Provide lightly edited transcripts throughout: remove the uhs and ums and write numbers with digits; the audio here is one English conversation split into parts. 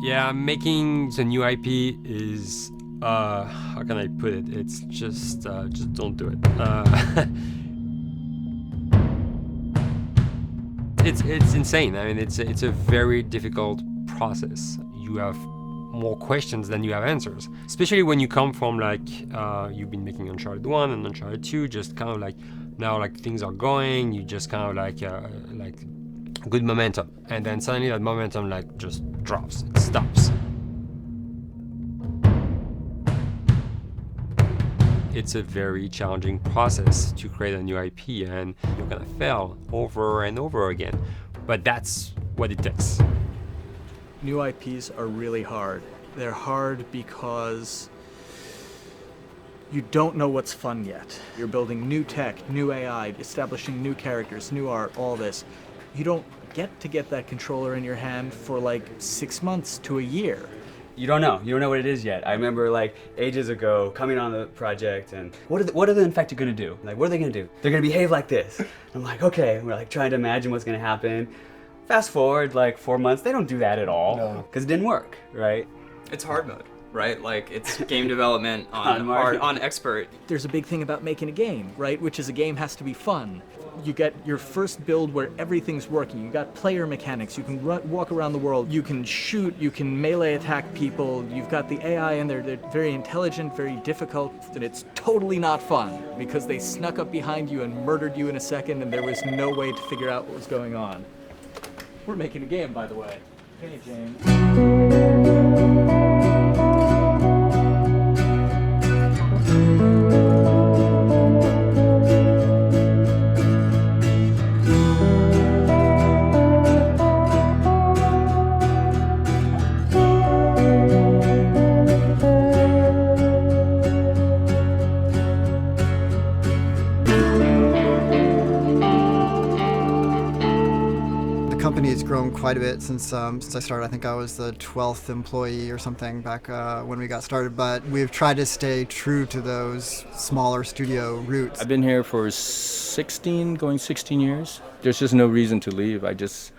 Yeah, making the new IP is how can I put it? It's just don't do it. It's insane. I mean, it's a very difficult process. You have more questions than you have answers, especially when you come from like you've been making Uncharted 1 and Uncharted 2, just kind of like now like things are going, you just kind of like good momentum, and then suddenly that momentum like just drops, it stops. It's a very challenging process to create a new IP, and you're gonna fail over and over again, but that's what it takes. New IPs are really hard. They're hard because you don't know what's fun yet. You're building new tech, new AI, establishing new characters, new art, all this. You don't get that controller in your hand for like 6 months to a year. You don't know what it is yet. I remember like ages ago coming on the project and what are the infected gonna do? Like, what are they gonna do? They're gonna behave like this. I'm like, okay, we're like trying to imagine what's gonna happen. Fast forward like 4 months, they don't do that at all because it didn't work, right? It's hard mode, right? Like it's game development on hard, on expert. There's a big thing about making a game, right? Which is a game has to be fun. You get your first build where everything's working. You got player mechanics. You can walk around the world. You can shoot. You can melee attack people. You've got the AI in there. They're very intelligent, very difficult, and it's totally not fun because they snuck up behind you and murdered you in a second, and there was no way to figure out what was going on. We're making a game, by the way. Hey, James. The company has grown quite a bit since I started. I think I was the 12th employee or something back when we got started, but we've tried to stay true to those smaller studio roots. I've been here for 16 years. There's just no reason to leave. I just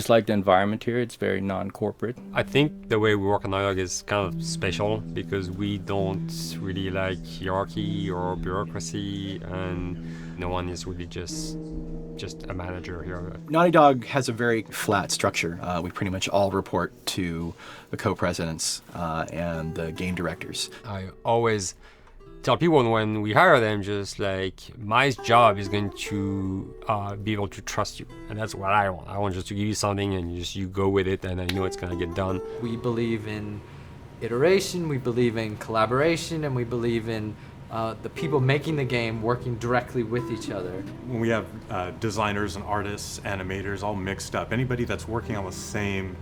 like the environment here. It's very non-corporate. I think the way we work on Naughty Dog is kind of special because we don't really like hierarchy or bureaucracy, and no one is really just a manager here. Naughty Dog has a very flat structure. We pretty much all report to the co-presidents and the game directors. I always tell people when we hire them, just like, my job is going to be able to trust you, and that's what I want. I want just to give you something and you go with it, and I know it's going to get done. We believe in iteration, we believe in collaboration, and we believe in the people making the game working directly with each other. When we have designers and artists, animators all mixed up, anybody that's working on the same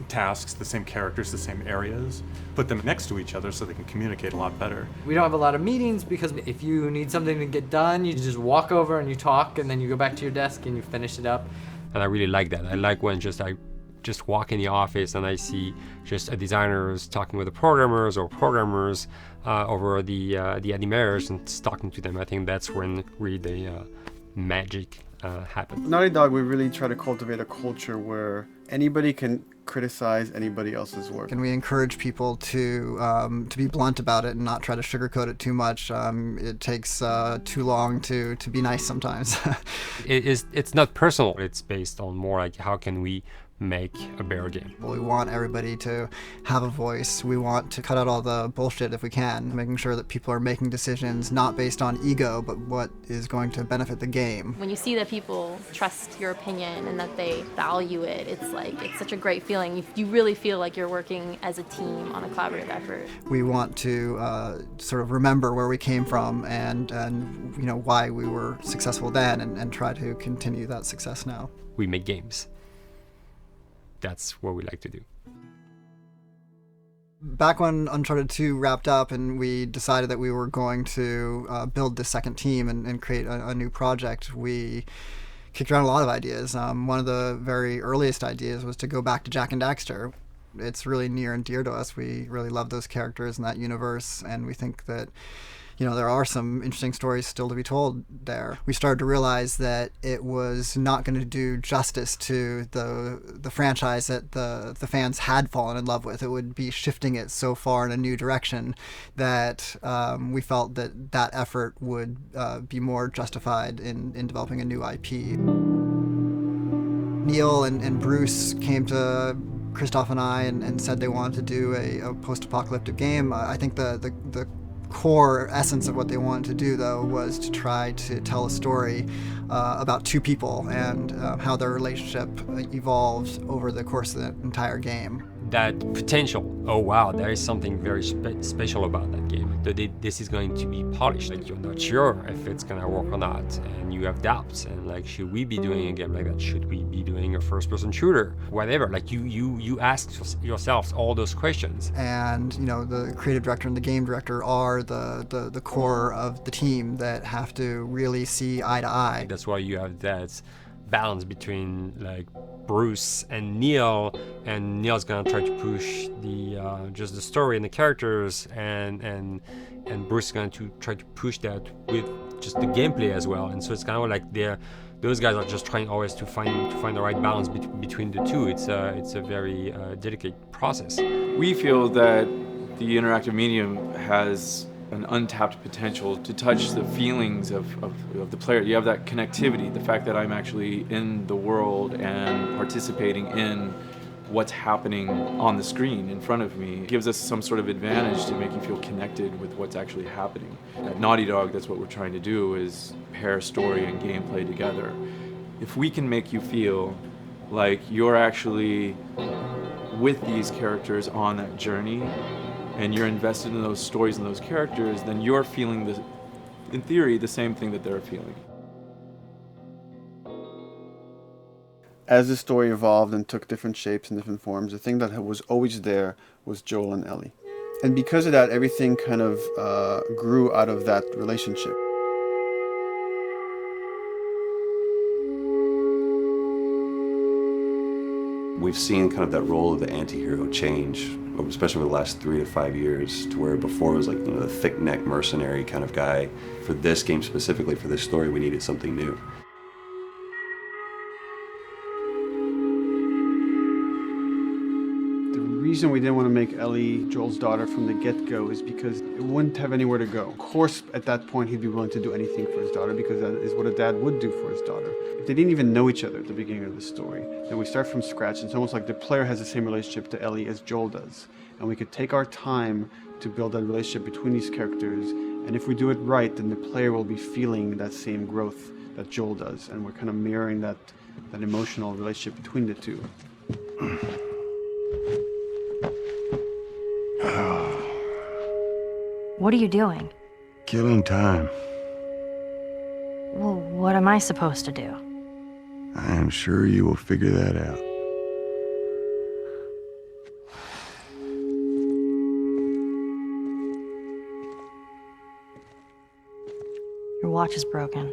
tasks, the same characters, the same areas, put them next to each other so they can communicate a lot better. We don't have a lot of meetings because if you need something to get done, you just walk over and you talk, and then you go back to your desk and you finish it up. And I really like that. I like when I just walk in the office and I see just designers talking with the programmers or programmers over the animators and talking to them. I think that's when really the magic happens. Naughty Dog, we really try to cultivate a culture where anybody can criticize anybody else's work. And we encourage people to be blunt about it and not try to sugarcoat it too much. It takes too long to be nice sometimes. It's not personal. It's based on more like how can we make a better game. We want everybody to have a voice. We want to cut out all the bullshit if we can, making sure that people are making decisions not based on ego, but what is going to benefit the game. When you see that people trust your opinion and that they value it, it's such a great feeling. You really feel like you're working as a team on a collaborative effort. We want to sort of remember where we came from and why we were successful then and try to continue that success now. We make games. That's what we like to do. Back when Uncharted 2 wrapped up and we decided that we were going to build the second team and create a new project, we kicked around a lot of ideas. One of the very earliest ideas was to go back to Jak and Daxter. It's really near and dear to us. We really love those characters in that universe, and we think that there are some interesting stories still to be told there. We started to realize that it was not going to do justice to the franchise that the fans had fallen in love with. It would be shifting it so far in a new direction that we felt that effort would be more justified in developing a new IP. Neil and Bruce came to Christoph and I and said they wanted to do a post-apocalyptic game. I think the core essence of what they wanted to do, though, was to try to tell a story about two people and how their relationship evolved over the course of the entire game. That potential, oh wow, there is something very special about that game. This is going to be polished. Like, you're not sure if it's gonna work or not, and you have doubts. And like, should we be doing a game like that? Should we be doing a first-person shooter? Whatever. Like, you ask yourselves all those questions. And the creative director and the game director are the core of the team that have to really see eye to eye. That's why you have that balance between like Bruce and Neil's gonna try to push the just the story and the characters, and Bruce is going to try to push that with just the gameplay as well. And so it's kind of like those guys are just trying always to find the right balance between the two. It's a very delicate process. We feel that the interactive medium has an untapped potential to touch the feelings of the player. You have that connectivity, the fact that I'm actually in the world and participating in what's happening on the screen in front of me. It gives us some sort of advantage to make you feel connected with what's actually happening. At Naughty Dog, that's what we're trying to do, is pair story and gameplay together. If we can make you feel like you're actually with these characters on that journey, and you're invested in those stories and those characters, then you're feeling, in theory, the same thing that they're feeling. As the story evolved and took different shapes and different forms, the thing that was always there was Joel and Ellie. And because of that, everything kind of grew out of that relationship. We've seen kind of that role of the anti-hero change, especially over the last 3 to 5 years, to where before it was like, the thick-neck mercenary kind of guy. For this game specifically, for this story, we needed something new. The reason we didn't want to make Ellie Joel's daughter from the get-go is because it wouldn't have anywhere to go. Of course, at that point, he'd be willing to do anything for his daughter, because that is what a dad would do for his daughter. If they didn't even know each other at the beginning of the story, then we start from scratch. It's almost like the player has the same relationship to Ellie as Joel does. And we could take our time to build that relationship between these characters. And if we do it right, then the player will be feeling that same growth that Joel does. And we're kind of mirroring that emotional relationship between the two. What are you doing? Killing time. Well, what am I supposed to do? I am sure you will figure that out. Your watch is broken.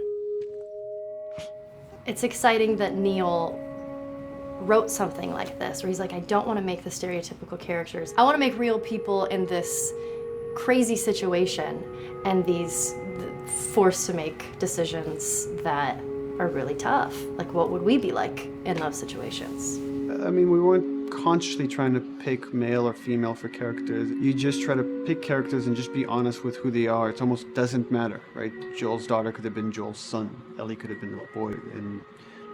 It's exciting that Neil wrote something like this, where he's like, I don't want to make the stereotypical characters. I want to make real people in this crazy situation and these forced to make decisions that are really tough. Like, what would we be like in those situations? I mean, we weren't consciously trying to pick male or female for characters. You just try to pick characters and just be honest with who they are. It almost doesn't matter, right? Joel's daughter could have been Joel's son. Ellie could have been a boy, and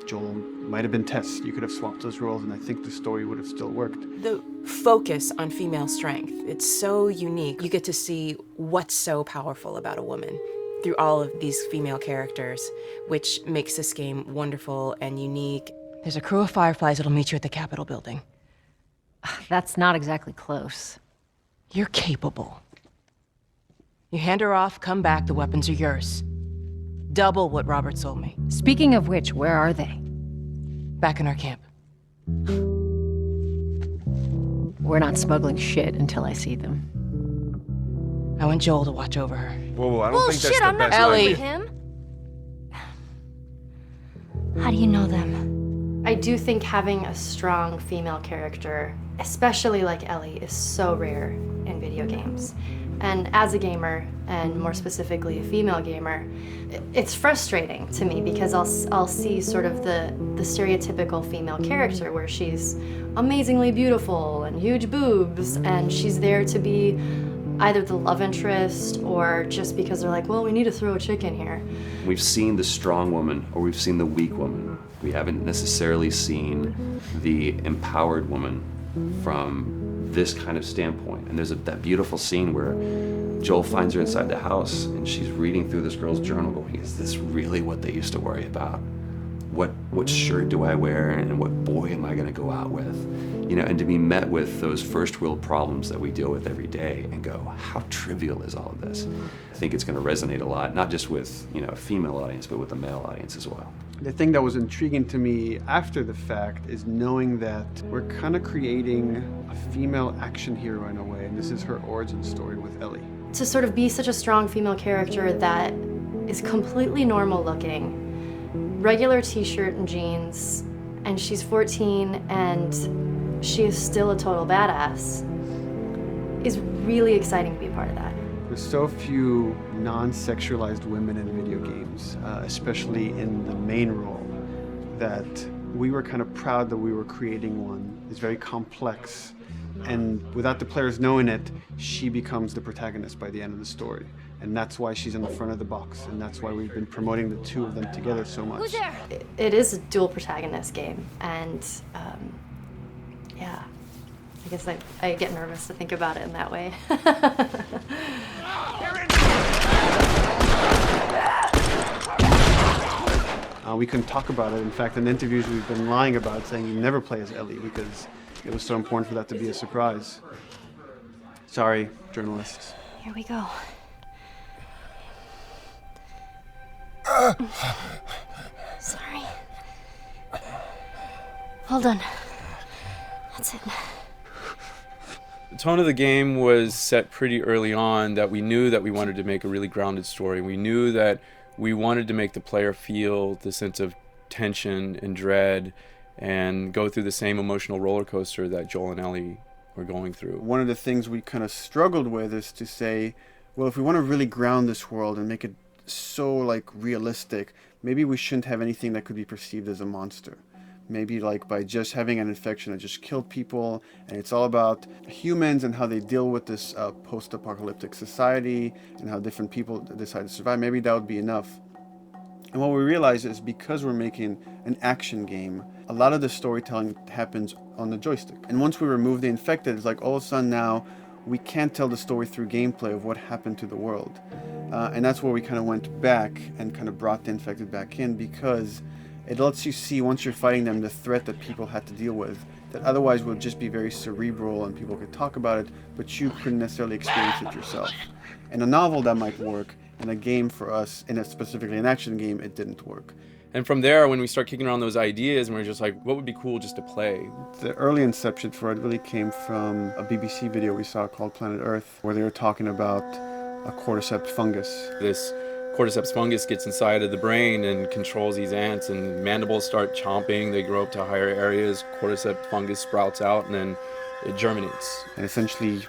Joel might have been Tess. You could have swapped those roles, and I think the story would have still worked. The focus on female strength, it's so unique. You get to see what's so powerful about a woman through all of these female characters, which makes this game wonderful and unique. There's a crew of Fireflies that'll meet you at the Capitol building. That's not exactly close. You're capable. You hand her off, come back, the weapons are yours. Double what Robert sold me. Speaking of which, where are they? Back in our camp. We're not smuggling shit until I see them. I want Joel to watch over her. Whoa, I don't think that's the best Ellie. Him? How do you know them? I do think having a strong female character, especially like Ellie, is so rare in video games. And as a gamer, and more specifically a female gamer, it's frustrating to me because I'll see sort of the stereotypical female character where she's amazingly beautiful and huge boobs, and she's there to be either the love interest or just because they're like, well, we need to throw a chick in here. We've seen the strong woman or we've seen the weak woman. We haven't necessarily seen the empowered woman from this kind of standpoint. And there's that beautiful scene where Joel finds her inside the house and she's reading through this girl's journal going, is this really what they used to worry about? What shirt do I wear and what boy am I gonna go out with? You know, and to be met with those first world problems that we deal with every day and go, how trivial is all of this? I think it's gonna resonate a lot, not just with, you know, a female audience, but with a male audience as well. The thing that was intriguing to me after the fact is knowing that we're kind of creating a female action hero in a way, and this is her origin story with Ellie. To sort of be such a strong female character that is completely normal looking, regular t-shirt and jeans, and she's 14 and she is still a total badass, is really exciting to be a part of that. There's so few non-sexualized women in video games, especially in the main role, that we were kind of proud that we were creating one. It's very complex, and without the players knowing it, she becomes the protagonist by the end of the story. And that's why she's in the front of the box, and that's why we've been promoting the two of them together so much. Who's there? It is a dual protagonist game, and yeah, I guess I get nervous to think about it in that way. We couldn't talk about it. In fact, in interviews we've been lying about, saying you never play as Ellie because it was so important for that to be a surprise. Sorry, journalists. Here we go. Sorry. Hold on. That's it. The tone of the game was set pretty early on that we knew that we wanted to make a really grounded story. We knew that we wanted to make the player feel the sense of tension and dread and go through the same emotional roller coaster that Joel and Ellie were going through. One of the things we kind of struggled with is to say, well, if we want to really ground this world and make it so like realistic, maybe we shouldn't have anything that could be perceived as a monster. Maybe like by just having an infection that just killed people, and it's all about humans and how they deal with this post-apocalyptic society and how different people decide to survive. Maybe that would be enough. And what we realized is because we're making an action game, a lot of the storytelling happens on the joystick. And once we remove the infected, it's like all of a sudden now we can't tell the story through gameplay of what happened to the world. And that's where we kind of went back and kind of brought the infected back in, because it lets you see, once you're fighting them, the threat that people had to deal with that otherwise would just be very cerebral and people could talk about it, but you couldn't necessarily experience it yourself. In a novel that might work, in a game for us, specifically an action game, it didn't work. And from there, when we start kicking around those ideas, and we're just like, what would be cool just to play? The early inception for it really came from a BBC video we saw called Planet Earth, where they were talking about a cordyceps fungus. This cordyceps fungus gets inside of the brain and controls these ants, and mandibles start chomping, they grow up to higher areas, cordyceps fungus sprouts out, and then it germinates. And essentially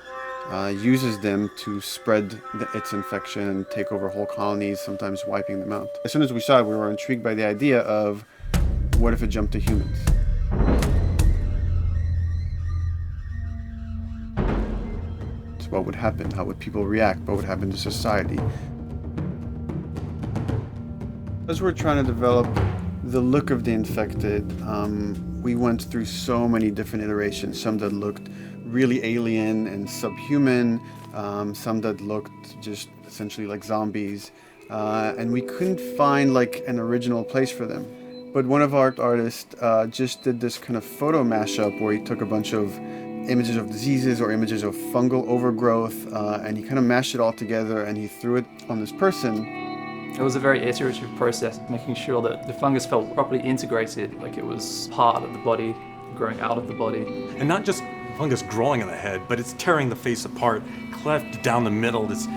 uses them to spread its infection and take over whole colonies, sometimes wiping them out. As soon as we saw it, we were intrigued by the idea of, what if it jumped to humans? So what would happen? How would people react? What would happen to society? As we're trying to develop the look of the infected, we went through so many different iterations, some that looked really alien and subhuman, some that looked just essentially like zombies, and we couldn't find like an original place for them. But one of our artists just did this kind of photo mashup where he took a bunch of images of diseases or images of fungal overgrowth, and he kind of mashed it all together and he threw it on this person. It was a very iterative process, making sure that the fungus felt properly integrated, like it was part of the body, growing out of the body. And not just fungus growing on the head, but it's tearing the face apart, cleft down the middle, this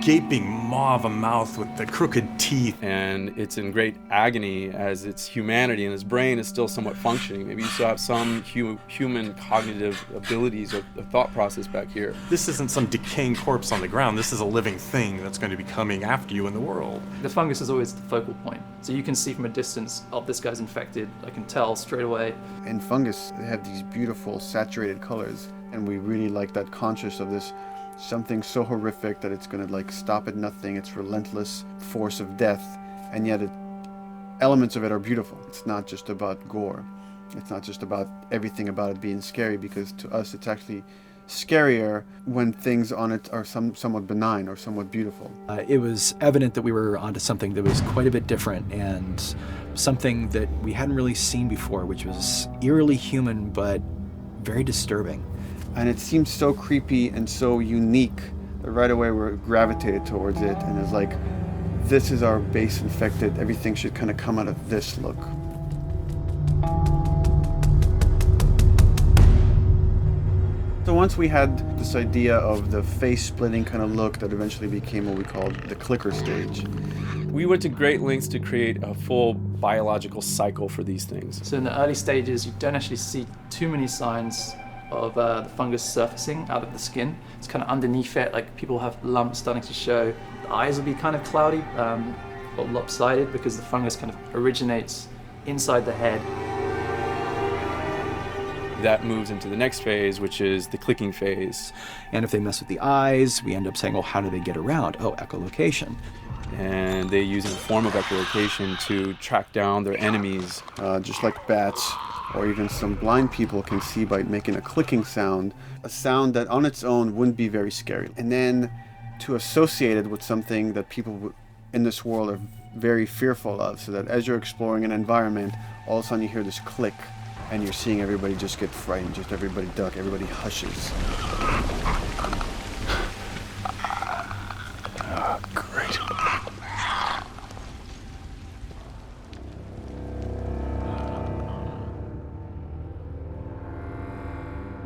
gaping maw of a mouth with the crooked teeth. And it's in great agony as its humanity and its brain is still somewhat functioning. Maybe you still have some human cognitive abilities of the thought process back here. This isn't some decaying corpse on the ground. This is a living thing that's going to be coming after you in the world. The fungus is always the focal point. So you can see from a distance, oh, this guy's infected. I can tell straight away. In fungus, they have these beautiful saturated colors, and we really like that conscious of this something so horrific that it's going to like stop at nothing. It's relentless force of death, and yet elements of it are beautiful. It's not just about gore. It's not just about everything about it being scary, because to us it's actually scarier when things on it are somewhat benign or somewhat beautiful. It was evident that we were onto something that was quite a bit different and something that we hadn't really seen before, which was eerily human but very disturbing. And it seemed so creepy and so unique that right away we gravitated towards it, and it's like, this is our base infected, everything should kind of come out of this look. So once we had this idea of the face-splitting kind of look that eventually became what we called the clicker stage. We went to great lengths to create a full biological cycle for these things. So in the early stages, you don't actually see too many signs of the fungus surfacing out of the skin. It's kind of underneath it, like people have lumps starting to show. The eyes will be kind of cloudy or lopsided because the fungus kind of originates inside the head. That moves into the next phase, which is the clicking phase. And if they mess with the eyes, we end up saying, well, how do they get around? Oh, echolocation. And they use a form of echolocation to track down their enemies. Just like bats, or even some blind people can see by making a clicking sound, a sound that on its own wouldn't be very scary. And then to associate it with something that people in this world are very fearful of, so that as you're exploring an environment, all of a sudden you hear this click, and you're seeing everybody just get frightened, just everybody duck, everybody hushes. Great.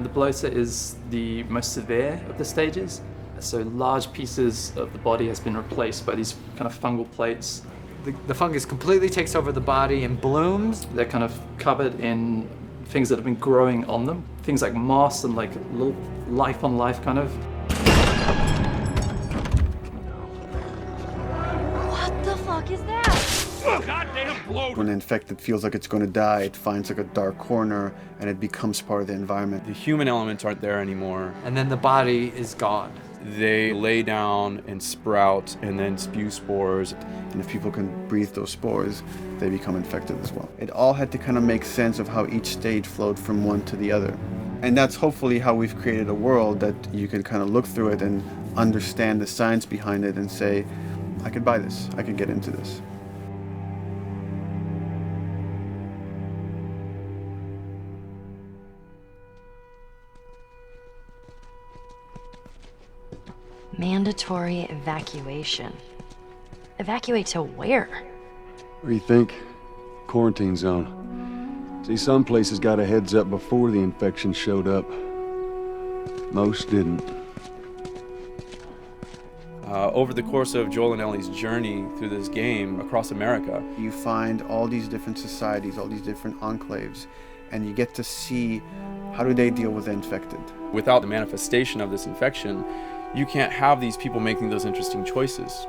The bloater is the most severe of the stages. So large pieces of the body has been replaced by these kind of fungal plates. The fungus completely takes over the body and blooms. They're kind of covered in things that have been growing on them. Things like moss and like little life on life kind of. What the fuck is that? Goddamn bloat! When an infected feels like it's going to die, it finds like a dark corner and it becomes part of the environment. The human elements aren't there anymore. And then the body is gone. They lay down and sprout and then spew spores. And if people can breathe those spores, they become infected as well. It all had to kind of make sense of how each stage flowed from one to the other. And that's hopefully how we've created a world that you can kind of look through it and understand the science behind it and say, I could buy this, I could get into this. Mandatory evacuation. Evacuate to where? What do you think? Quarantine zone. See, some places got a heads up before the infection showed up. Most didn't. Over the course of Joel and Ellie's journey through this game across America, you find all these different societies, all these different enclaves, and you get to see how do they deal with the infected. Without the manifestation of this infection, you can't have these people making those interesting choices.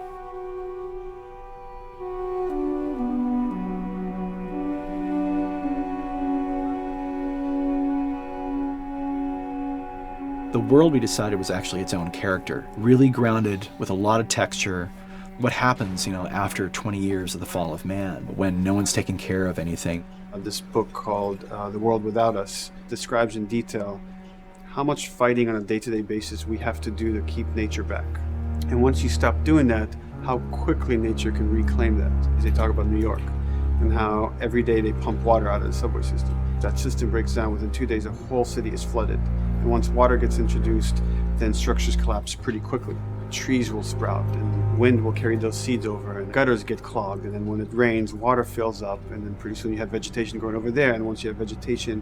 The world we decided was actually its own character, really grounded with a lot of texture. What happens, after 20 years of the fall of man, when no one's taking care of anything? This book called The World Without Us describes in detail how much fighting on a day-to-day basis we have to do to keep nature back. And once you stop doing that, how quickly nature can reclaim that. As they talk about New York and how every day they pump water out of the subway system. That system breaks down. Within 2 days, a whole city is flooded. And once water gets introduced, then structures collapse pretty quickly. Trees will sprout and wind will carry those seeds over and gutters get clogged. And then when it rains, water fills up and then pretty soon you have vegetation growing over there. And once you have vegetation,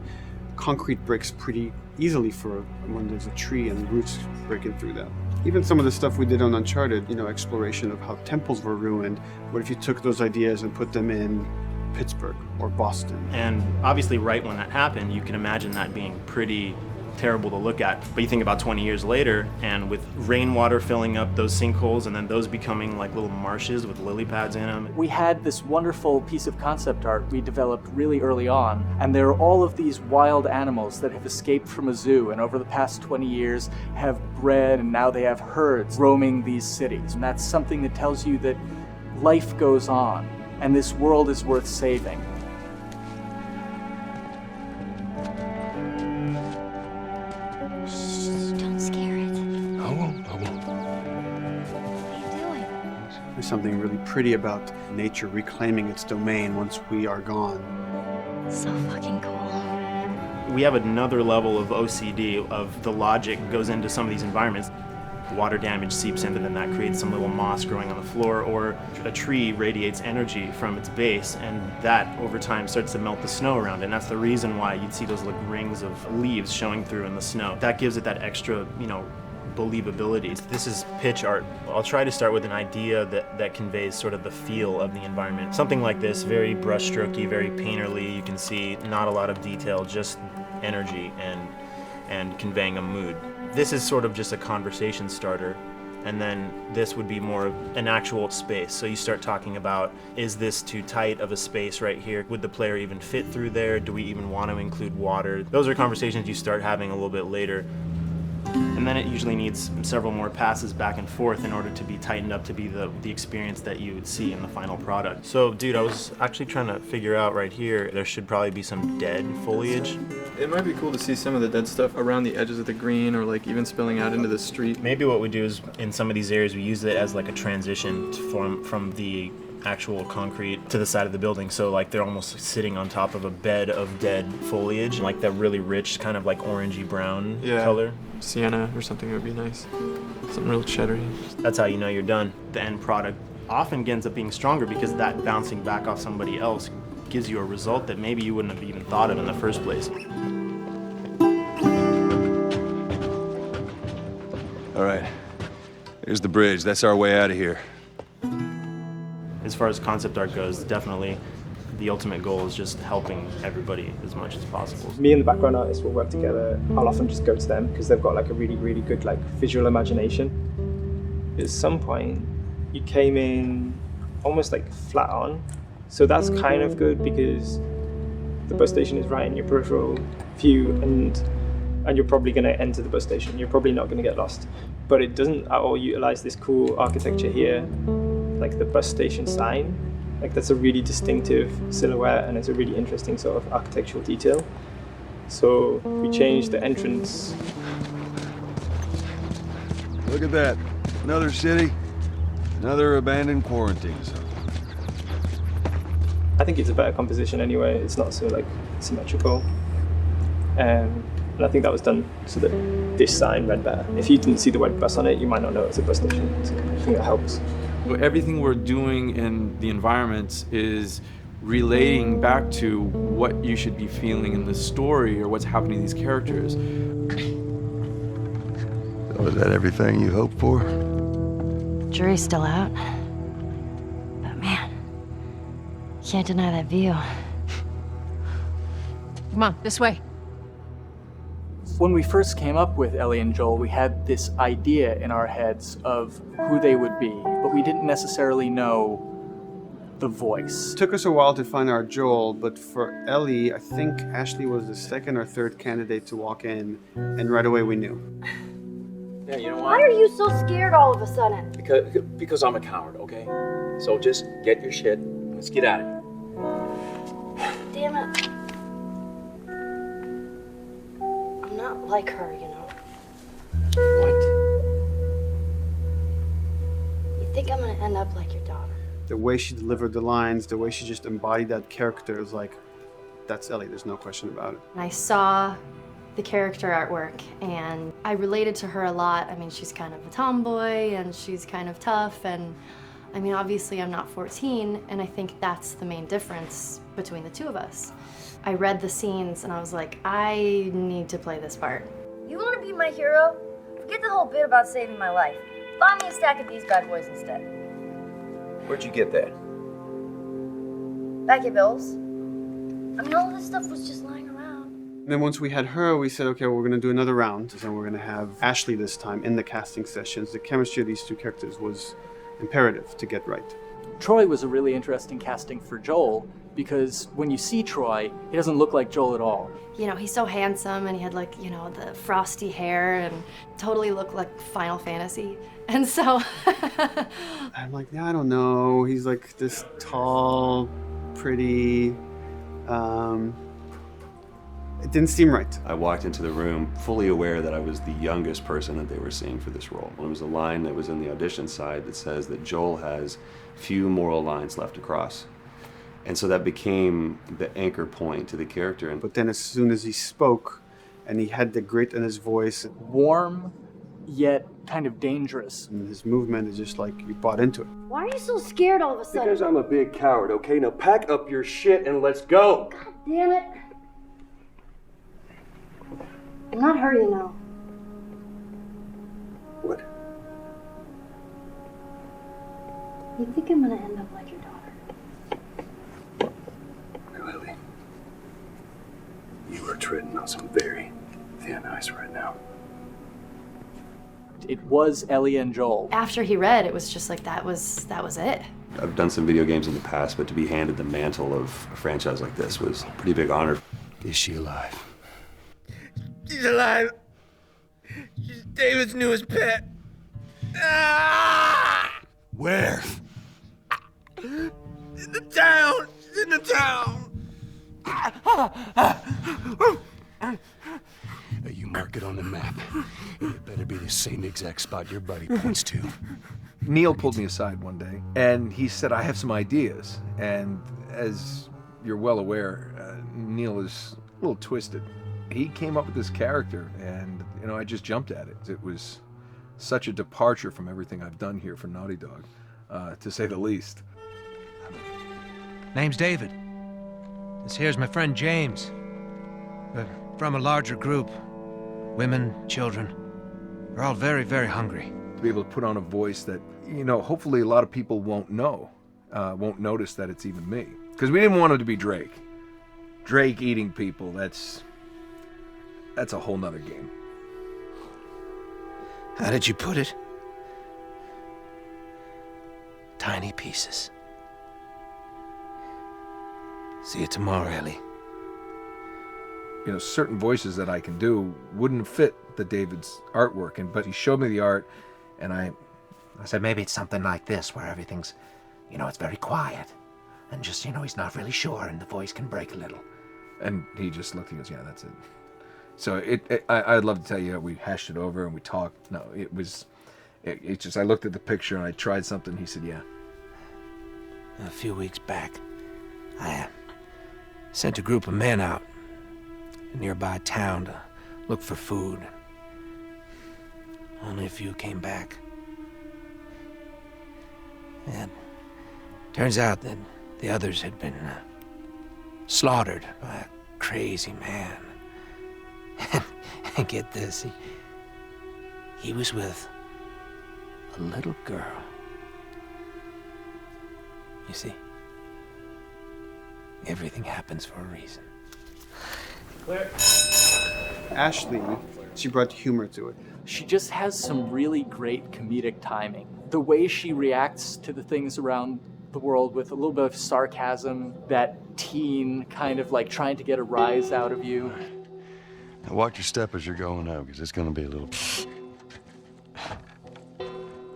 concrete breaks pretty easily for when there's a tree and roots breaking through that. Even some of the stuff we did on Uncharted, exploration of how temples were ruined. What if you took those ideas and put them in Pittsburgh or Boston? And obviously right when that happened, you can imagine that being pretty terrible to look at. But you think about 20 years later, and with rainwater filling up those sinkholes and then those becoming like little marshes with lily pads in them. We had this wonderful piece of concept art we developed really early on, and there are all of these wild animals that have escaped from a zoo and over the past 20 years have bred, and now they have herds roaming these cities. And that's something that tells you that life goes on and this world is worth saving. There's something really pretty about nature reclaiming its domain once we are gone. So fucking cool. We have another level of OCD of the logic goes into some of these environments. Water damage seeps in, and then that creates some little moss growing on the floor, or a tree radiates energy from its base, and that over time starts to melt the snow around it. And that's the reason why you'd see those like rings of leaves showing through in the snow. That gives it that extra, believability. This is pitch art. I'll try to start with an idea that conveys sort of the feel of the environment. Something like this, very brushstrokey, very painterly. You can see not a lot of detail, just energy and conveying a mood. This is sort of just a conversation starter, and then this would be more of an actual space. So you start talking about, is this too tight of a space right here? Would the player even fit through there? Do we even want to include water? Those are conversations you start having a little bit later. And then it usually needs several more passes back and forth in order to be tightened up to be the experience that you would see in the final product. So, dude, I was actually trying to figure out right here, there should probably be some dead foliage. It might be cool to see some of the dead stuff around the edges of the green, or like even spilling out into the street. Maybe what we do is, in some of these areas, we use it as like a transition from the actual concrete to the side of the building, so like they're almost sitting on top of a bed of dead foliage, like that really rich kind of like orangey brown color. Sienna or something would be nice. Something real cheddary. That's how you know you're done. The end product often ends up being stronger because that bouncing back off somebody else gives you a result that maybe you wouldn't have even thought of in the first place. All right, here's the bridge. That's our way out of here. As far as concept art goes, definitely the ultimate goal is just helping everybody as much as possible. Me and the background artist will work together. I'll often just go to them because they've got like a really, really good like visual imagination. At some point, you came in almost like flat on. So that's kind of good because the bus station is right in your peripheral view, and you're probably going to enter the bus station. You're probably not going to get lost. But it doesn't at all utilize this cool architecture here, like the bus station sign. Like that's a really distinctive silhouette, and it's a really interesting sort of architectural detail. So we changed the entrance. Look at that. Another city, another abandoned quarantine zone. I think it's a better composition anyway. It's not so like symmetrical. And I think that was done so that this sign read better. If you didn't see the word bus on it, you might not know it's a bus station. So I think that helps. Everything we're doing in the environments is relating back to what you should be feeling in the story or what's happening to these characters. So is that everything you hoped for? Jury's still out. But man, can't deny that view. Come on, this way. When we first came up with Ellie and Joel, we had this idea in our heads of who they would be, but we didn't necessarily know the voice. It took us a while to find our Joel, but for Ellie, I think Ashley was the second or third candidate to walk in, and right away we knew. Yeah, you know Why what? are you so scared all of a sudden? Because I'm a coward, okay? So just get your shit and let's get out of here. Damn it. I'm not like her, you know. What? You think I'm gonna end up like your daughter? The way she delivered the lines, the way she just embodied that character is like, that's Ellie, there's no question about it. I saw the character artwork and I related to her a lot. I mean, she's kind of a tomboy and she's kind of tough, and I mean, obviously I'm not 14, and I think that's the main difference between the two of us. I read the scenes and I was like, I need to play this part. You want to be my hero? Forget the whole bit about saving my life. Buy me a stack of these bad boys instead. Where'd you get that? Back your bills. I mean, all this stuff was just lying around. And then once we had her, we said, okay, we're going to do another round. And we're going to have Ashley this time in the casting sessions. The chemistry of these two characters was imperative to get right. Troy was a really interesting casting for Joel because when you see Troy, he doesn't look like Joel at all. You know, he's so handsome and he had like, you know, the frosty hair and totally looked like Final Fantasy. And so I'm like, yeah, I don't know. He's like this tall, pretty. It didn't seem right. I walked into the room fully aware that I was the youngest person that they were seeing for this role. There was a line that was in the audition side that says that Joel has few moral lines left to cross. And so that became the anchor point to the character. But then as soon as he spoke and he had the grit in his voice, warm yet kind of dangerous. And his movement is just like you bought into it. Why are you so scared all of a sudden? Because I'm a big coward, okay? Now pack up your shit and let's go. God damn it. I'm not her, you know. What? You think I'm gonna end up like your daughter? Lily, you are treading on some very thin ice right now. It was Ellie and Joel. after he read, it was just like that was it. I've done some video games in the past, but to be handed the mantle of a franchise like this was a pretty big honor. Is she alive? She's alive. She's David's newest pet. Ah! Where? In the town. She's in the town. You mark it on the map. It better be the same exact spot your buddy points to. Neil pulled me aside one day, and he said, I have some ideas. And as you're well aware, Neil is a little twisted. He came up with this character, and, I just jumped at it. It was such a departure from everything I've done here for Naughty Dog, to say the least. Name's David. This here's my friend James. We're from a larger group. Women, children. They're all very, very hungry. To be able to put on a voice that, hopefully a lot of people won't know, won't notice that it's even me. Because we didn't want it to be Drake. Drake eating people, that's a whole nother game. How did you put it? Tiny pieces. See you tomorrow, Ellie. Certain voices that I can do wouldn't fit the David's artwork, but he showed me the art, and I said maybe it's something like this, where everything's, it's very quiet, and just, he's not really sure, and the voice can break a little. And he just looked, he goes, yeah, that's it. So I'd love to tell you, we hashed it over and we talked. No, it just, I looked at the picture and I tried something, he said, yeah. A few weeks back, I sent a group of men out a nearby town to look for food. Only a few came back. And turns out that the others had been slaughtered by a crazy man. And get this, he was with a little girl. You see, everything happens for a reason. Ashley, she brought humor to it. She just has some really great comedic timing. The way she reacts to the things around the world with a little bit of sarcasm, that teen kind of like trying to get a rise out of you. Now watch your step as you're going out, because it's going to be a little...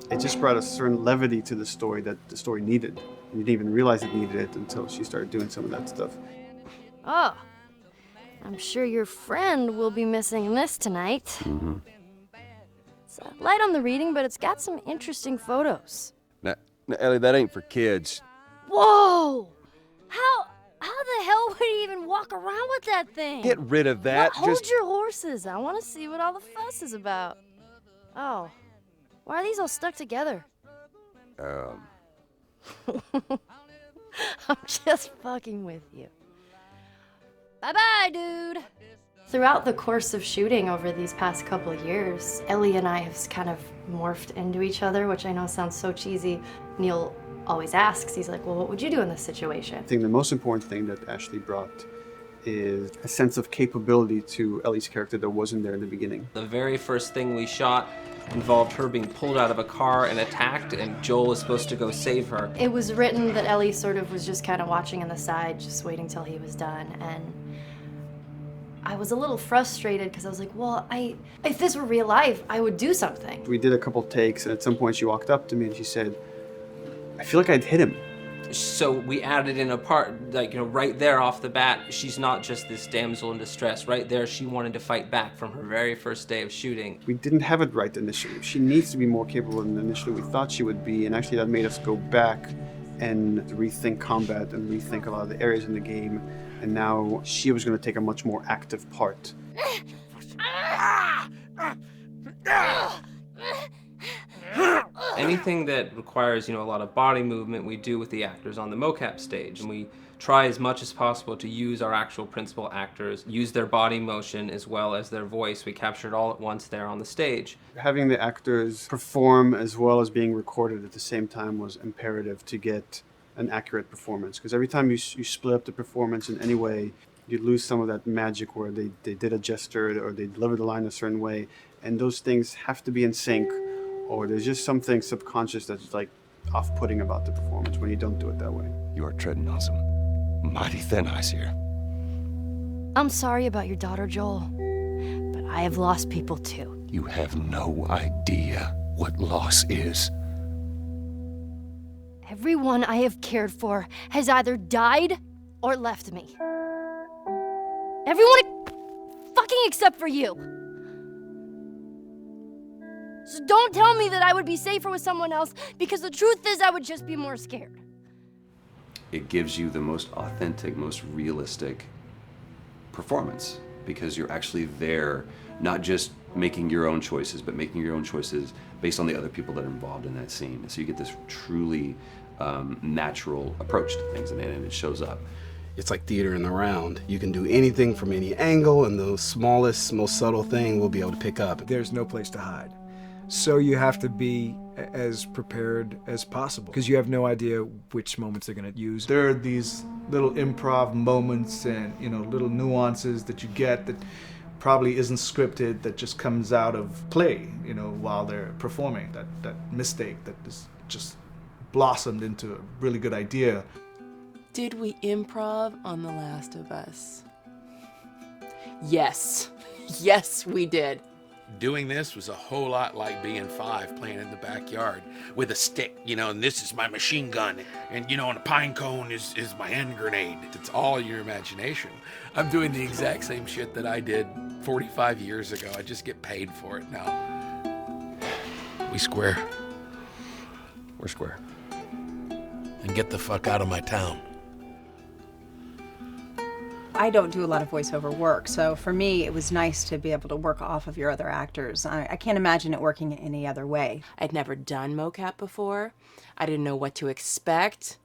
It just brought a certain levity to the story that the story needed. You didn't even realize it needed it until she started doing some of that stuff. Oh, I'm sure your friend will be missing this tonight. Mm-hmm. It's light on the reading, but it's got some interesting photos. Now, Ellie, that ain't for kids. Whoa! How the hell would he even walk around with that thing? Get rid of that. Hold your horses. I want to see what all the fuss is about. Oh, why are these all stuck together? I'm just fucking with you. Bye-bye, dude. Throughout the course of shooting over these past couple of years, Ellie and I have kind of morphed into each other, which I know sounds so cheesy. Neil always asks, he's like, well, what would you do in this situation? I think the most important thing that Ashley brought is a sense of capability to Ellie's character that wasn't there in the beginning. The very first thing we shot involved her being pulled out of a car and attacked, and Joel was supposed to go save her. It was written that Ellie sort of was just kind of watching on the side, just waiting till he was done, and I was a little frustrated because I was like, well, if this were real life, I would do something. We did a couple takes, and at some point she walked up to me and she said, I feel like I'd hit him. So we added in a part, like, right there off the bat, she's not just this damsel in distress. Right there, she wanted to fight back from her very first day of shooting. We didn't have it right initially. She needs to be more capable than initially we thought she would be, and actually that made us go back and rethink combat and rethink a lot of the areas in the game, and now she was going to take a much more active part. Anything that requires, a lot of body movement, we do with the actors on the mocap stage. And we try as much as possible to use our actual principal actors, use their body motion as well as their voice. We capture it all at once there on the stage. Having the actors perform as well as being recorded at the same time was imperative to get an accurate performance. Because every time you split up the performance in any way, you lose some of that magic where they did a gesture or they delivered the line a certain way. And those things have to be in sync, or there's just something subconscious that's like off-putting about the performance when you don't do it that way. You are treading on some mighty thin ice here. I'm sorry about your daughter, Joel, but I have lost people too. You have no idea what loss is. Everyone I have cared for has either died or left me. Everyone fucking except for you. So don't tell me that I would be safer with someone else, because the truth is I would just be more scared. It gives you the most authentic, most realistic performance, because you're actually there, not just making your own choices, but making your own choices based on the other people that are involved in that scene. So you get this truly natural approach to things, and it shows up. It's like theater in the round. You can do anything from any angle, and the smallest, most subtle thing we'll be able to pick up. There's no place to hide. So you have to be as prepared as possible, because you have no idea which moments they're going to use. There are these little improv moments and, little nuances that you get that probably isn't scripted, that just comes out of play, while they're performing. That mistake that is just blossomed into a really good idea. Did we improv on The Last of Us? Yes. Yes, we did. Doing this was a whole lot like being 5 playing in the backyard with a stick, and this is my machine gun, and and a pine cone is my hand grenade. It's all your imagination. I'm doing the exact same shit that I did 45 years ago. I just get paid for it now. We square. We're square. And get the fuck out of my town. I don't do a lot of voiceover work, so for me it was nice to be able to work off of your other actors. I can't imagine it working any other way. I'd never done mocap before. I didn't know what to expect.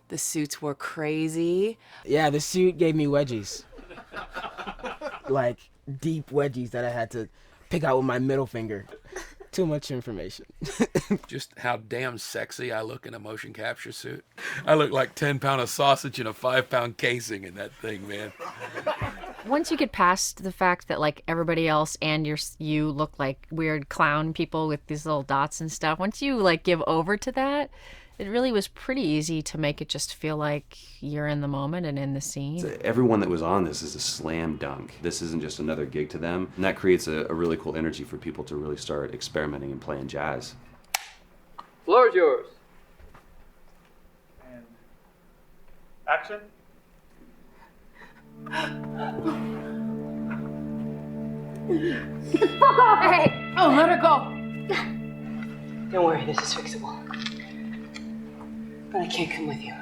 The suits were crazy. Yeah, the suit gave me wedgies. Like, deep wedgies that I had to pick out with my middle finger. Too much information. Just how damn sexy I look in a motion capture suit. I look like 10-pound of sausage in a 5-pound casing in that thing, man. Once you get past the fact that like everybody else and you look like weird clown people with these little dots and stuff, once you like give over to that, it really was pretty easy to make it just feel like you're in the moment and in the scene. So everyone that was on this is a slam dunk. This isn't just another gig to them. And that creates a really cool energy for people to really start experimenting and playing jazz. Floor is yours. And action. Fuck off! Hey! Oh, let her go! Don't worry, this is fixable. But I can't come with you.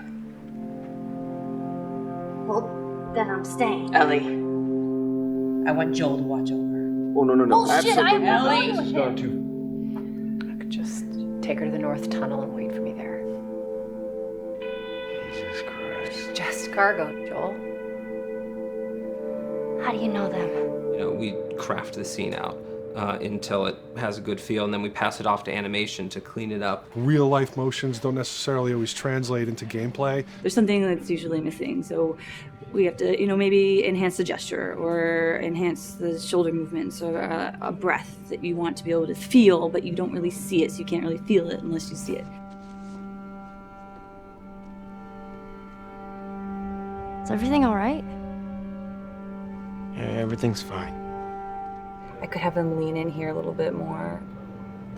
Well, then I'm staying. Ellie, I want Joel to watch over her. Oh, no. Bullshit, I am not Ellie. going with Not him. too. I could just take her to the North Tunnel and wait for me there. Jesus Christ. Just cargo, Joel. How do you know them? We craft the scene out until it has a good feel, and then we pass it off to animation to clean it up. Real life motions don't necessarily always translate into gameplay. There's something that's usually missing, so we have to, maybe enhance the gesture or enhance the shoulder movements or a breath that you want to be able to feel, but you don't really see it, so you can't really feel it unless you see it. Is everything all right? Yeah, everything's fine. I could have him lean in here a little bit more,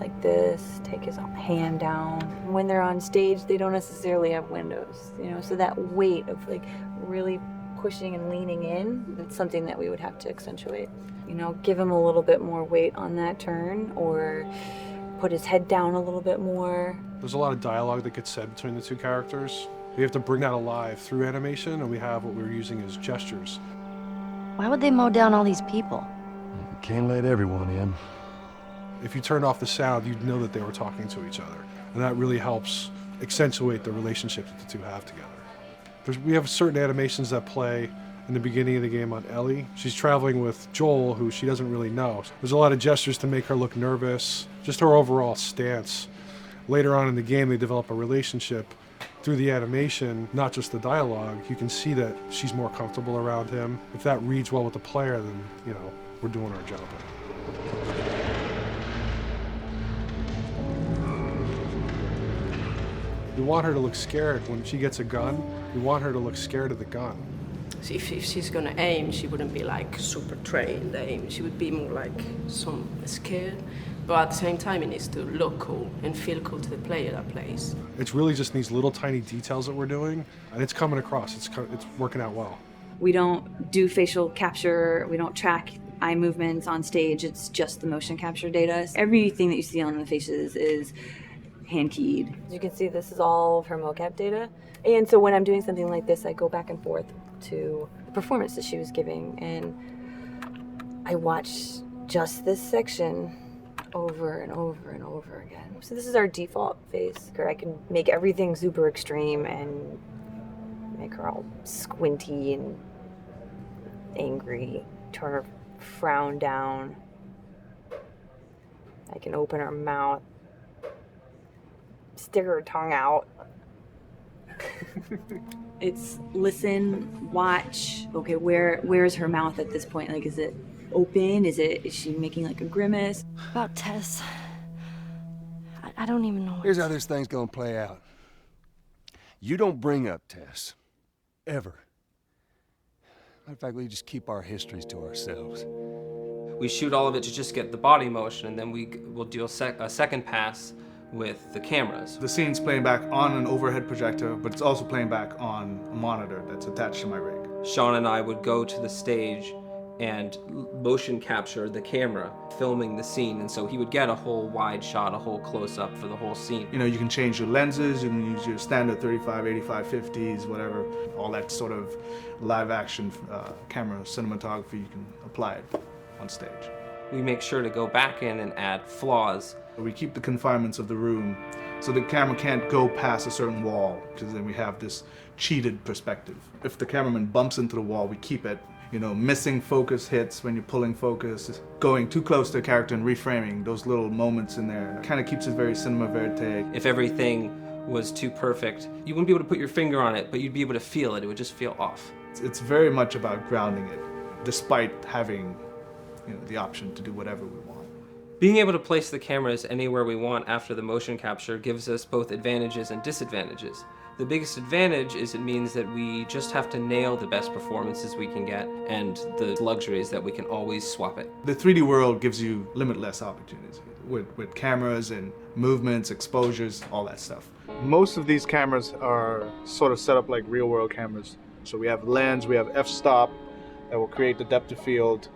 like this, take his hand down. When they're on stage, they don't necessarily have windows, so that weight of like really pushing and leaning in, it's something that we would have to accentuate. Give him a little bit more weight on that turn, or put his head down a little bit more. There's a lot of dialogue that gets said between the two characters. We have to bring that alive through animation, and we have what we're using as gestures. Why would they mow down all these people? Can't let everyone in. If you turned off the sound, you'd know that they were talking to each other. And that really helps accentuate the relationship that the two have together. We have certain animations that play in the beginning of the game on Ellie. She's traveling with Joel, who she doesn't really know. There's a lot of gestures to make her look nervous, just her overall stance. Later on in the game, they develop a relationship through the animation, not just the dialogue. You can see that she's more comfortable around him. If that reads well with the player, then, we're doing our job. We want her to look scared when she gets a gun. We want her to look scared of the gun. So if she's gonna aim, she wouldn't be like super trained aim. She would be more like some scared. But at the same time, it needs to look cool and feel cool to the player that plays. It's really just these little tiny details that we're doing, and it's coming across. It's working out well. We don't do facial capture. We don't track eye movements on stage. It's just the motion capture data. Everything that you see on the faces is hand-keyed. As you can see, this is all of her mocap data. And so when I'm doing something like this, I go back and forth to the performance that she was giving, and I watch just this section over and over and over again. So this is our default face, where I can make everything super extreme and make her all squinty and angry, turn her frown down. I can open her mouth, stick her tongue out. It's listen, watch. Okay, where's her mouth at this point? Like, is it open? Is she making like a grimace? About Tess. I don't even know. Here's how this thing's gonna play out. You don't bring up Tess. Ever. Matter of fact, we just keep our histories to ourselves. We shoot all of it to just get the body motion, and then we'll do a second pass with the cameras. The scene's playing back on an overhead projector, but it's also playing back on a monitor that's attached to my rig. Sean and I would go to the stage and motion capture the camera, filming the scene, and so he would get a whole wide shot, a whole close-up for the whole scene. You can change your lenses, you can use your standard 35, 85, 50s, whatever. All that sort of live-action camera cinematography, you can apply it on stage. We make sure to go back in and add flaws. We keep the confinements of the room, so the camera can't go past a certain wall, because then we have this cheated perspective. If the cameraman bumps into the wall, we keep it. Missing focus hits when you're pulling focus, going too close to a character and reframing, those little moments in there. It kind of keeps it very cinema verite. If everything was too perfect, you wouldn't be able to put your finger on it, but you'd be able to feel it. It would just feel off. It's very much about grounding it, despite having the option to do whatever we want. Being able to place the cameras anywhere we want after the motion capture gives us both advantages and disadvantages. The biggest advantage is it means that we just have to nail the best performances we can get, and the luxury is that we can always swap it. The 3D world gives you limitless opportunities with cameras and movements, exposures, all that stuff. Most of these cameras are sort of set up like real world cameras. So we have lens, we have f-stop that will create the depth of field.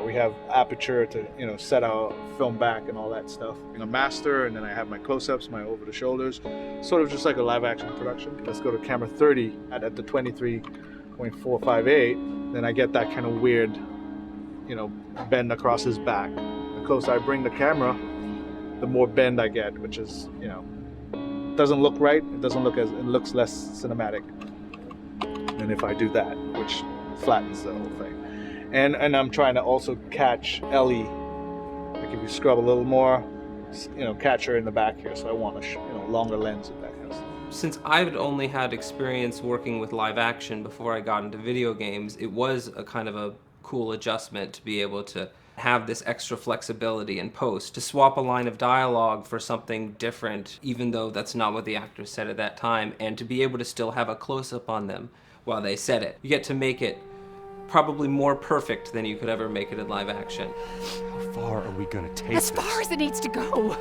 We have aperture to set out, film back, and all that stuff. A master, and then I have my close-ups, my over the shoulders, sort of just like a live-action production. Let's go to camera 30 at the 23.458. Then I get that kind of weird, bend across his back. The closer I bring the camera, the more bend I get, which is, doesn't look right. It looks less cinematic than if I do that, which flattens the whole thing. And I'm trying to also catch Ellie. Like if you scrub a little more, catch her in the back here. So I want a longer lens of that kind of stuff. Since I've only had experience working with live action before I got into video games, it was a kind of a cool adjustment to be able to have this extra flexibility in post, to swap a line of dialogue for something different, even though that's not what the actors said at that time, and to be able to still have a close-up on them while they said it. You get to make it probably more perfect than you could ever make it in live action. How far are we gonna take this? As far as it needs to go.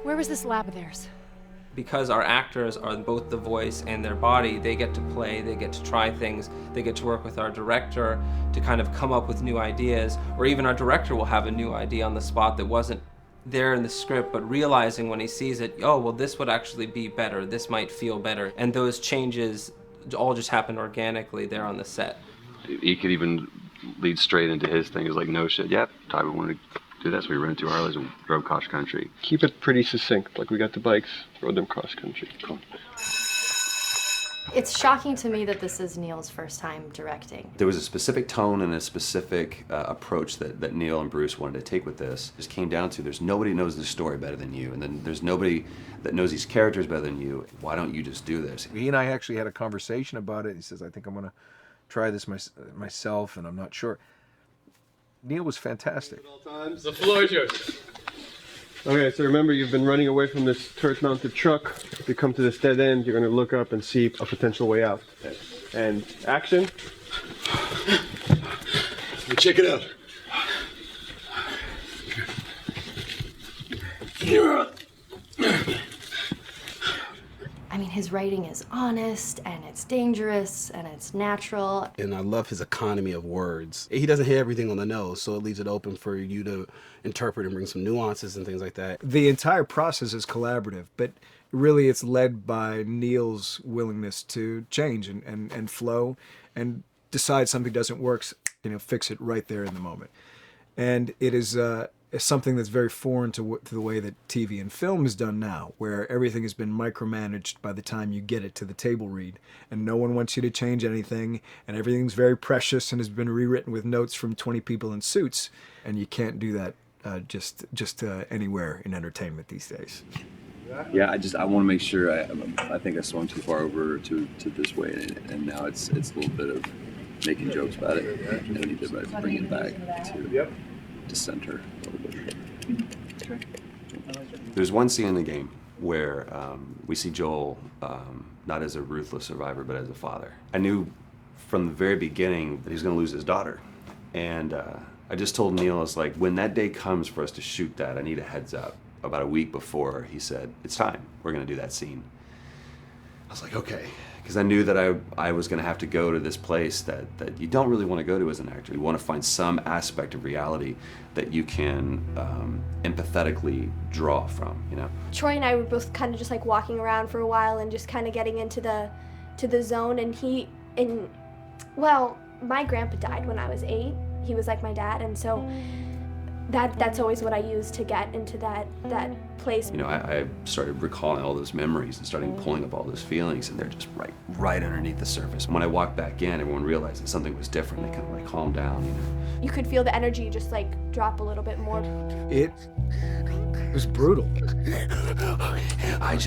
Where was this lab of theirs? Because our actors are both the voice and their body, they get to play, they get to try things, they get to work with our director to kind of come up with new ideas, or even our director will have a new idea on the spot that wasn't there in the script, but realizing when he sees it, oh, well, this would actually be better, this might feel better. And those changes all just happen organically there on the set. He could even lead straight into his thing. It's like, no shit, yep, Tyler wanted to do that, so we rented 2 Harleys and drove cross country. Keep it pretty succinct, like we got the bikes, rode them cross country. Cool. It's shocking to me that this is Neil's first time directing. There was a specific tone and a specific approach that Neil and Bruce wanted to take with this. It just came down to there's nobody who knows the story better than you, and then there's nobody that knows these characters better than you. Why don't you just do this? He and I actually had a conversation about it. He says, I think I'm going to try this myself, and I'm not sure. Neil was fantastic. The floor is yours. Okay, so remember, you've been running away from this turret-mounted truck. If you come to this dead end, you're going to look up and see a potential way out. And action. Check it out. I mean, his writing is honest, and it's dangerous, and it's natural. And I love his economy of words. He doesn't hit everything on the nose, so it leaves it open for you to interpret and bring some nuances and things like that. The entire process is collaborative, but really it's led by Neil's willingness to change and flow and decide something doesn't work, fix it right there in the moment. And it is something that's very foreign to the way that TV and film is done now, where everything has been micromanaged by the time you get it to the table read, and no one wants you to change anything, and everything's very precious and has been rewritten with notes from 20 people in suits, and you can't do that just anywhere in entertainment these days. Yeah, I want to make sure. I think I swung too far over to this way, and now it's a little bit of making jokes about it, and we need to bring it back to center a little bit. There's one scene in the game where we see Joel not as a ruthless survivor, but as a father. I knew from the very beginning that he was going to lose his daughter, and I just told Neil, I was like, when that day comes for us to shoot that, I need a heads up. About a week before, he said, it's time, we're going to do that scene. I was like, okay, because I knew that I was going to have to go to this place that you don't really want to go to as an actor. You want to find some aspect of reality that you can empathetically draw from, Troy and I were both kind of just like walking around for a while and just kind of getting into the zone, and well, my grandpa died when I was 8. He was like my dad, and so that's always what I use to get into that place. I started recalling all those memories and starting pulling up all those feelings, and they're just right underneath the surface. When I walked back in, everyone realized that something was different. They kind of like calmed down, You could feel the energy just like drop a little bit more. It was brutal. I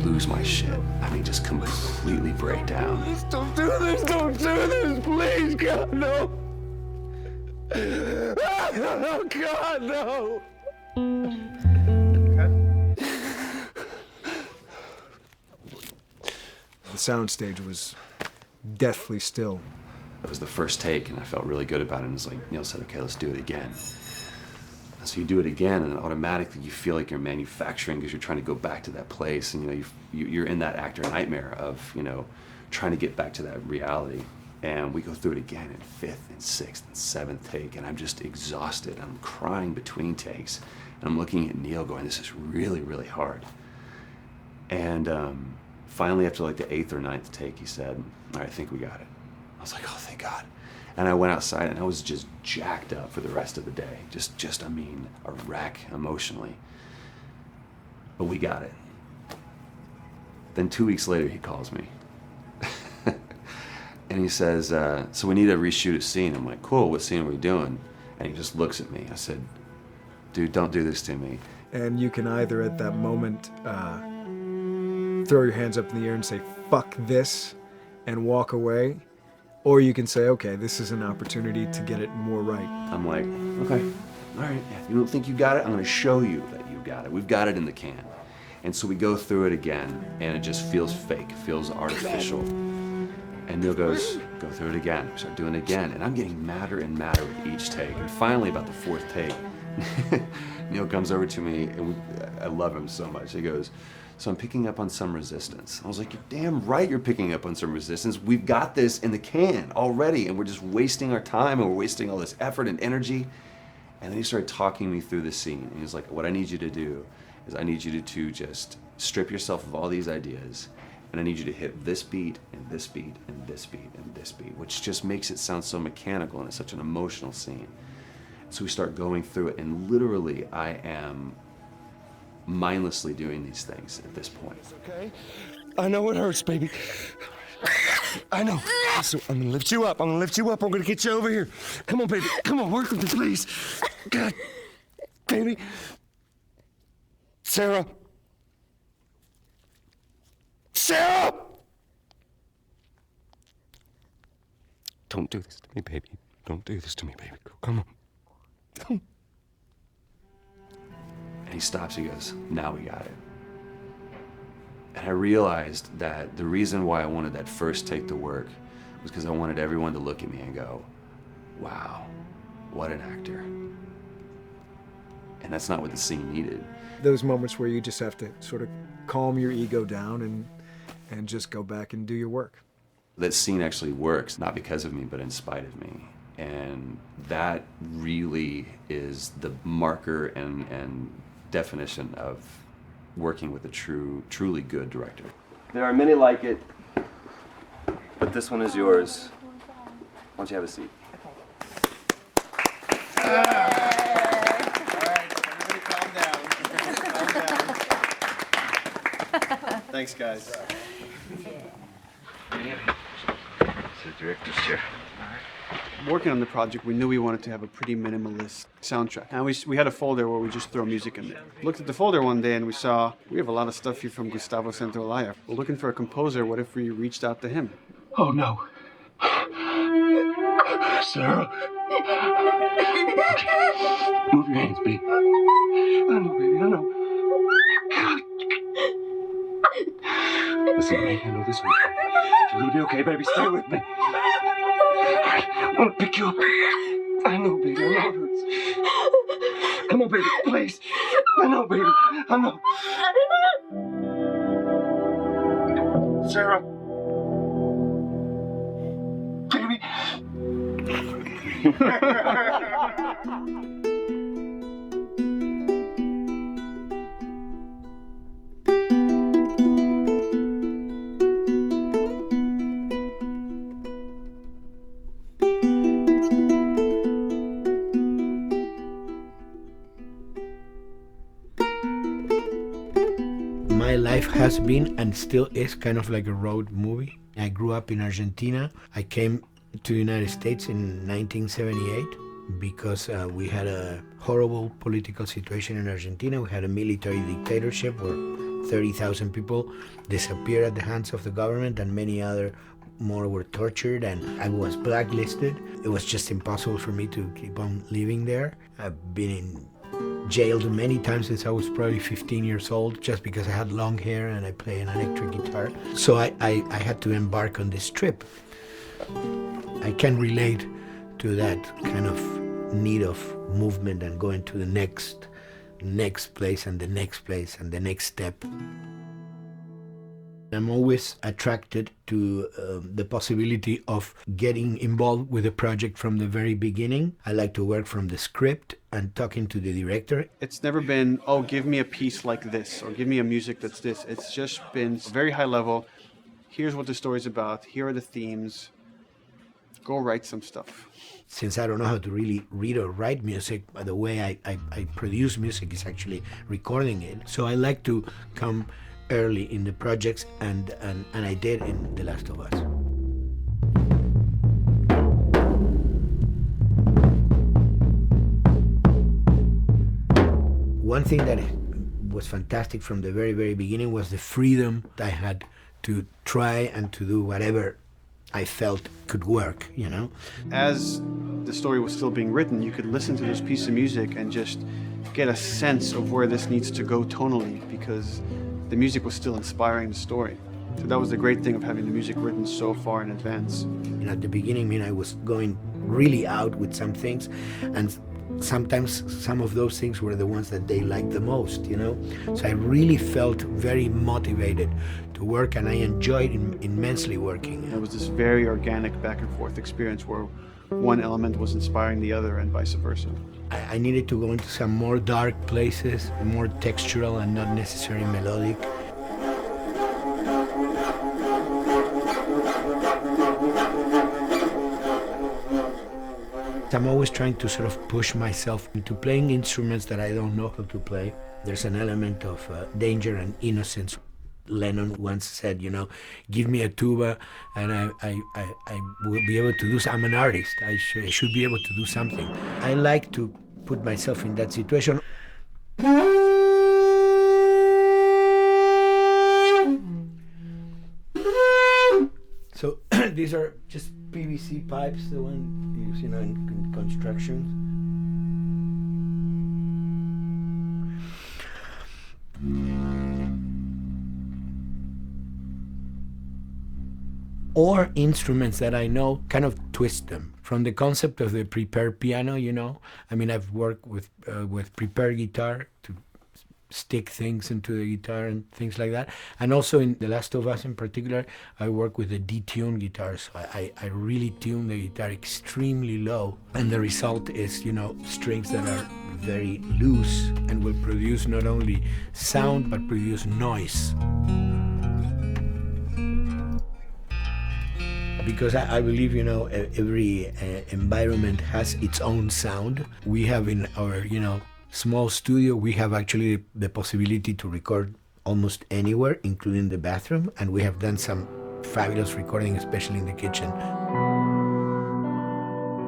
lose my shit. I mean, just completely break down. Don't do this, please, God, no. Oh, God, no! The soundstage was deathly still. It was the first take, and I felt really good about it. And it's like Neil said, okay, let's do it again. And so you do it again, and automatically you feel like you're manufacturing because you're trying to go back to that place, and you're in that actor nightmare of trying to get back to that reality. And we go through it again in 5th and 6th and 7th take, and I'm just exhausted. I'm crying between takes, and I'm looking at Neil going, this is really, really hard. And finally, after like the 8th or 9th take, he said, all right, I think we got it. I was like, oh, thank God. And I went outside, and I was just jacked up for the rest of the day. Just a wreck emotionally. But we got it. Then 2 weeks later, he calls me. And he says, so we need to reshoot a scene. I'm like, cool, what scene are we doing? And he just looks at me. I said, dude, don't do this to me. And you can either at that moment throw your hands up in the air and say, fuck this, and walk away. Or you can say, okay, this is an opportunity to get it more right. I'm like, okay, all right. You don't think you got it? I'm gonna show you that you got it. We've got it in the can. And so we go through it again, and it just feels fake, feels artificial. And Neil goes, go through it again. We start doing it again. And I'm getting madder and madder with each take. And finally, about the fourth take, Neil comes over to me, and I love him so much. He goes, so I'm picking up on some resistance. I was like, you're damn right you're picking up on some resistance. We've got this in the can already, and we're just wasting our time, and we're wasting all this effort and energy. And then he started talking me through the scene. And he's like, what I need you to do is I need you to just strip yourself of all these ideas, and I need you to hit this beat, and this beat, and this beat, and this beat, which just makes it sound so mechanical, and it's such an emotional scene. So we start going through it, and literally I am mindlessly doing these things at this point. Okay? I know it hurts, baby. I know. So I'm gonna lift you up. I'm gonna lift you up. I'm gonna get you over here. Come on, baby. Come on, work with me, please. God, baby. Sarah. Sarah! Don't do this to me, baby. Don't do this to me, baby. Come on. And he stops, he goes, now we got it. And I realized that the reason why I wanted that first take to work was because I wanted everyone to look at me and go, wow, what an actor. And that's not what the scene needed. Those moments where you just have to sort of calm your ego down and just go back and do your work. That scene actually works, not because of me, but in spite of me. And that really is the marker and definition of working with a truly good director. There are many like it, but this one is yours. Why don't you have a seat? Thanks, guys. It's the director's chair. Working on the project, we knew we wanted to have a pretty minimalist soundtrack. And we had a folder where we just throw music in there. Looked at the folder one day and we saw, we have a lot of stuff here from Gustavo Santaolalla. We're looking for a composer. What if we reached out to him? Oh, no. Sarah. Move your hands, baby. I know, baby, I know. Listen to me, I know this one. You're gonna be okay, baby. Stay with me. I want to pick you up. I know, baby. I know it hurts. Come on, baby. Please. I know, baby. I know. Sarah. Baby. My life has been and still is kind of like a road movie. I grew up in Argentina. I came to the United States in 1978 because we had a horrible political situation in Argentina. We had a military dictatorship where 30,000 people disappeared at the hands of the government and many other more were tortured, and I was blacklisted. It was just impossible for me to keep on living there. I've been in jailed many times since I was probably 15 years old just because I had long hair and I play an electric guitar. So I had to embark on this trip. I can relate to that kind of need of movement and going to the next place and the next place and the next step. I'm always attracted to the possibility of getting involved with a project from the very beginning. I like to work from the script and talking to the director. It's never been, oh, give me a piece like this, or give me a music that's this. It's just been very high level. Here's what the story's about. Here are the themes. Go write some stuff. Since I don't know how to really read or write music, the way I produce music is actually recording it. So I like to come early in the projects, and I did in The Last of Us. one thing that was fantastic from the very, very beginning was the freedom I had to try and to do whatever I felt could work, you know? As the story was still being written, you could listen to this piece of music and just get a sense of where this needs to go tonally, because the music was still inspiring the story. So that was the great thing of having the music written so far in advance. And at the beginning, I mean, I was going really out with some things, and sometimes some of those things were the ones that they liked the most, you know? So I really felt very motivated to work, and I enjoyed immensely working. It was this very organic back and forth experience where one element was inspiring the other and vice versa. I needed to go into some more dark places, more textural and not necessarily melodic. I'm always trying to sort of push myself into playing instruments that I don't know how to play. There's an element of danger and innocence. Lennon once said, you know, give me a tuba and I will be able to do something. I'm an artist. I should be able to do something. I like to put myself in that situation. So these are just PVC pipes, the one used, you know, in constructions. Or instruments that I know, kind of twist them. From the concept of the prepared piano, you know, I mean, I've worked with prepared guitar to stick things into the guitar and things like that. And also in The Last of Us in particular, I work with a detuned guitar. So I really tune the guitar extremely low. And the result is, you know, strings that are very loose and will produce not only sound, but produce noise. Because I believe, you know, every environment has its own sound. We have in our, you know, small studio, we have actually the possibility to record almost anywhere, including the bathroom, and we have done some fabulous recording, especially in the kitchen.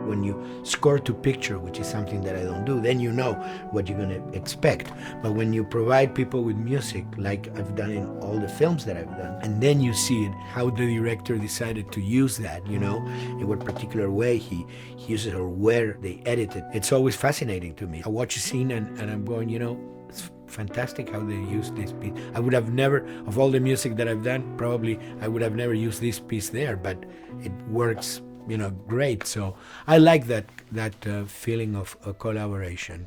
When you score to picture, which is something that I don't do, then you know what you're going to expect. But when you provide people with music, like I've done in all the films that I've done, and then you see it, how the director decided to use that, you know, in what particular way he uses it or where they edit it. It's always fascinating to me. I watch a scene and I'm going, you know, it's fantastic how they use this piece. I would have never, of all the music that I've done, probably I would have never used this piece there, but it works, you know, great. So I like that feeling of collaboration.